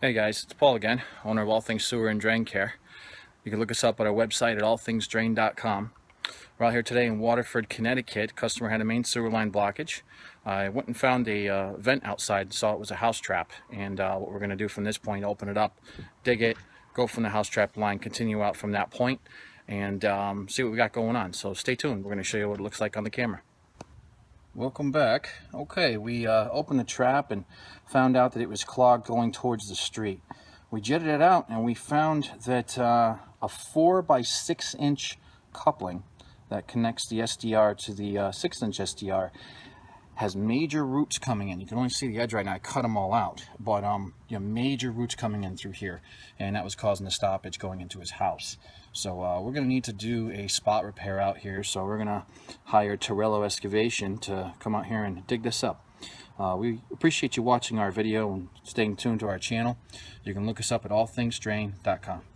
Hey guys, it's Paul again, owner of All Things Sewer and Drain Care. You can look us up at our website at allthingsdrain.com. We're out here today in Waterford, Connecticut. Customer had a main sewer line blockage. I went and found a vent outside, saw it was a house trap, and what we're going to do from this point, open it up, dig it, go from the house trap line, continue out from that point, and see what we got going on. So stay tuned. We're going to show you what it looks like on the camera. Welcome back. Okay, we opened the trap and found out that it was clogged going towards the street. We jetted it out and we found that a 4 by 6 inch coupling that connects the SDR to the 6-inch SDR has major roots coming in. You can only see the edge right now. I cut them all out, but you know, major roots coming in through here, and that was causing the stoppage going into his house. So we're going to need to do a spot repair out here. So we're going to hire Torello Excavation to come out here and dig this up. We appreciate you watching our video and staying tuned to our channel. You can look us up at allthingsdrain.com.